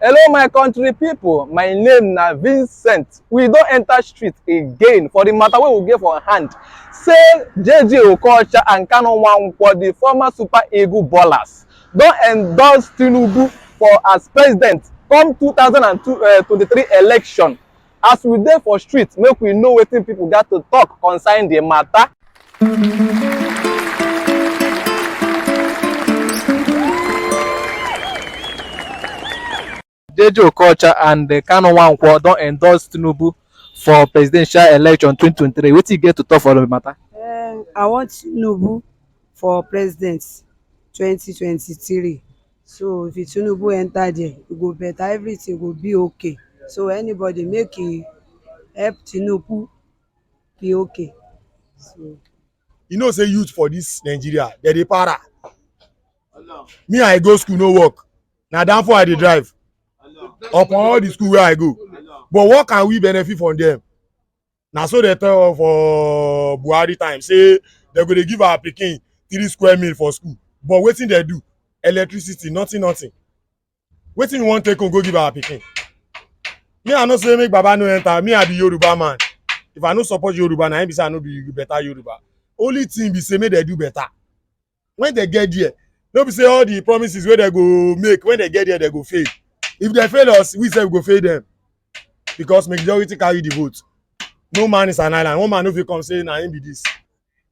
Hello my country people, my name na Vincent. We don enter street again for the matter wey we get for hand. Say Okuocha and Kanu Nwankwo, the former Super Eagle ballers, don endorse Tinubu for as president come 2023 election. As we dey for street, make we know wetin people gat to talk concerning the matter. Okuocha and Kanu Nwankwo don endorse Tinubu for presidential election 2023. Wetin you get to talk for the matter? I want Tinubu for president 2023. So if Tinubu enter there, e go better, everything go be okay. So anybody make e help Tinubu be okay. So you know say youth for dis Nigeria dem dey para. Me I go school no work, na downfall I dey drive upon all the school wey I go, but what can we benefit from them? Na so dey tell for Buhari time say dem go dey give our pikin 3 square meal for school, but wetin dem do? Electricity, nothing. Wetin we wan take home go give our pikin? Me I know say make baba no enter, me I be Yoruba man. If I no support Yoruba, na im be say I no be better Yoruba. Only thing be say make dem do better. When dem get there, no be say all the promises wey dem go make, when dem get there dem go fail. If dem fail us, we sef go fail dem, because majority carry the vote. No man is an island. One man no fit come say na him be this,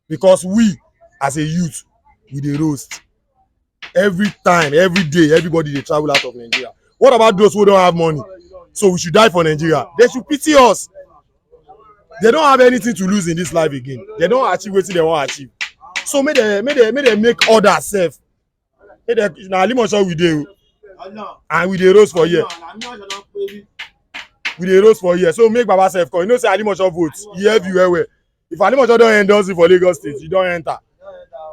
because we as a youth we dey roast every time, every day. Everybody dey travel out of Nigeria. What about those who don't have money? So we should die for Nigeria. They should pity us. They don't have anything to lose in this life again. They don't achieve wetin they wan achieve. So make dem make others sef. Na Alimosho we dey, and we dey roast for here. We dey roast for here. So make baba sef come. You know say Alimosho vote, e help you well well. If Alimosho don endorse you for Lagos state, you don enter.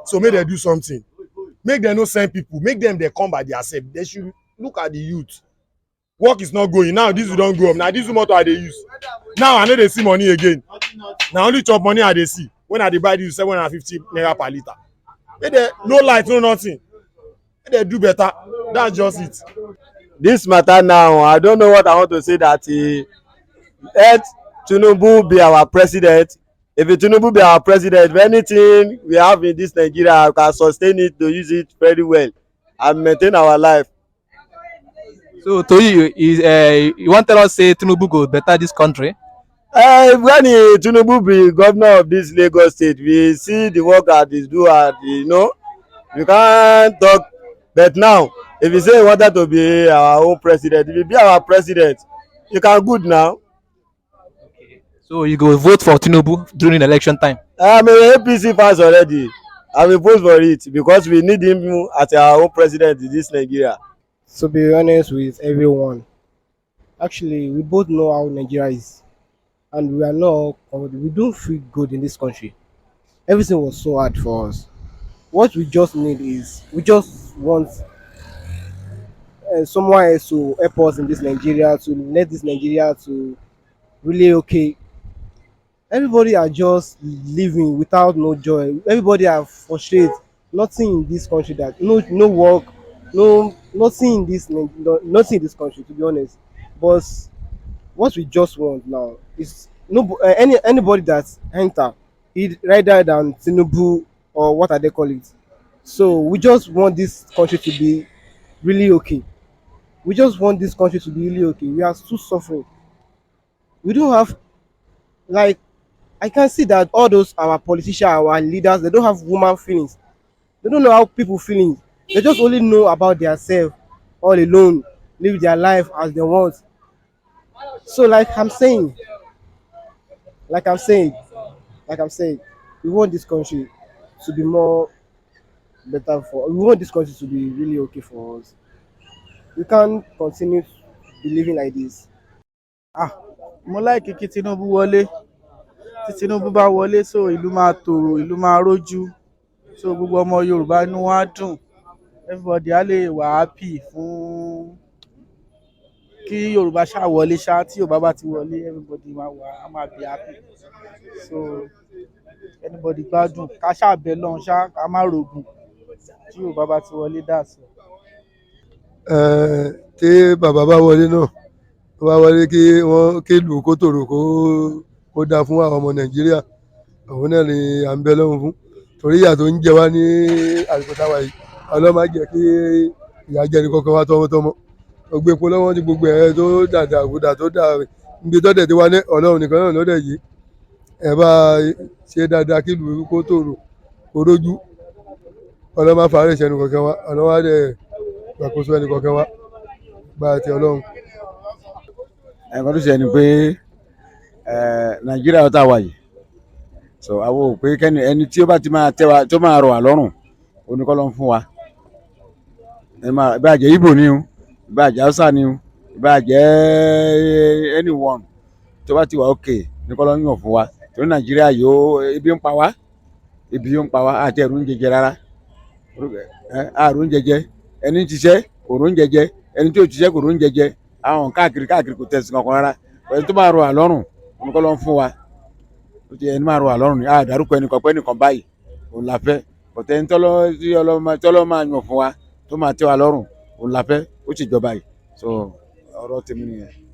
So make dem do something. Make dem no send people. Make dem dey come by themselves. They should look at the youth. Work is not going. Now diesel don go up. Na diesel motor I dey use. Now I no dey see money again. Na only chop money I dey see when I dey buy diesel 750 naira per litre. Make dem no light, no nothing. Make dem do better. That's just it. This matter now, I don't know what I want to say, that let Tinubu be our president. If Tinubu be our president, if anything we have in this Nigeria, we can sustain it, to use it very well and maintain our life. So to you, you wan tell us say Tinubu go better this country? When Tinubu be governor of this Lagos state, we see the work that he do, and we can't talk. But now, if you say he wanted to be our own president, if he be our president, you can good now. So you go vote for Tinubu during election time? I'm a APC fans already. I will vote for it because we need him as our own president in this Nigeria. To be honest with everyone, actually, we both know how Nigeria is, and we don't feel good in this country. Everything was so hard for us. What we just need is, we just want someone else to help us in this Nigeria, to let this Nigeria to really okay. Everybody are just living without no joy. Everybody are frustrated. Nothing in this country, that no work, nothing in nothing in this country, to be honest. But what we just want now is anybody that enter, rather than Tinubu, or what are they call it. So we just want this country to be really okay. We just want this country to be really okay. We are still suffering. We don't have, like, I can see that all those our politicians, our leaders, they don't have woman feelings. They don't know how people feeling. They just only know about themselves, all alone, live their life as they want. So like I'm saying, we want this country to be more better for. We want this country to be really okay for us. We can't continue to be living like this. Mo like kí Tinubu wọlé. Tí Tinubu bá wọlé, so ìlú máa tòrò, ìlú máa rójú, so gbogbo ọmọ Yorùbá inú wọn á dùn, everybody á lè wà happy fún kí Yorùbá ṣá wọlé ṣá. Tí Yorùbá bá ti wọlé, everybody á máa be happy. So anybody gbádùn, ká ṣá bẹ lọ́hùn ṣá, ká má rògùn. Tí Yorùbá bá ti wọlé, that's all. tí bàbá bá wọlé náà tó bá wọlé kí lù kó tòrò kó dáa fún àwọn ọmọ nàìjíríà òun náà ni à ń bẹ lọ́hùn fún torí ìyà tó ń jẹ wá ní àsìkò táwa yìí ọlọ́run má jẹ́ kí ìyà jẹ ní kankan wá tọmọtọmọ gbogbo epo lọ́wọ́ tí gbogbo ẹ̀ tó dàda àgùdà tó dà níbi tó dẹ̀ ti wá ní ọlọ́run nìkan náà lọ́dẹ̀ yìí ẹ bá ṣe dáadáa kí lù kó tòrò kó rójú ọlọ́run má fàárẹ̀ ṣẹ́nu kankan wá ọlọ́run á dẹ̀ gbàkóso ẹni kankan wá gba àti ọlọ́run. ẹ̀kọ́ tó ṣe ni pé nàìjíríà ọ̀tá wa yìí so àwọn ò pé kẹ́ni ẹni tí ó bá ti máa tẹ́ wa tó máa rọ̀ wá lọ́rùn oníkọ́ ló ń fún wa ìbàjẹ́ Ìgbò ni o ìbàjẹ́ Hausa ni o ìbàjẹ́ anyone tó bá ti wà òkè oníkọ́ ló ń yàn fún wa torí nàìjíríà yóò ebi ń pa wá àti ẹ̀rù ń jẹjẹ rárá àrùn jẹjẹ ẹni ń ṣiṣẹ́ kò rún jẹjẹ ẹni tí ò ṣiṣẹ́ kò rún jẹjẹ àwọn káàkiri kò tẹ̀sí kankan rárá ẹni tó máa rọ̀ wá lọ́rùn oníkọ́ ló ń fún wa ẹni máa rọ̀ wá lọ́rùn ni àdárúkọ ẹnìkan pé ẹnìkan báyìí òun la fẹ́ ọ̀tẹ̀ ẹni tọ́lọ́ máa yàn fún wa tó máa tẹ́ wa lọ́rùn òun la fẹ́ ó sì jọba yìí so ọ̀rọ̀ tèmi nìyẹn.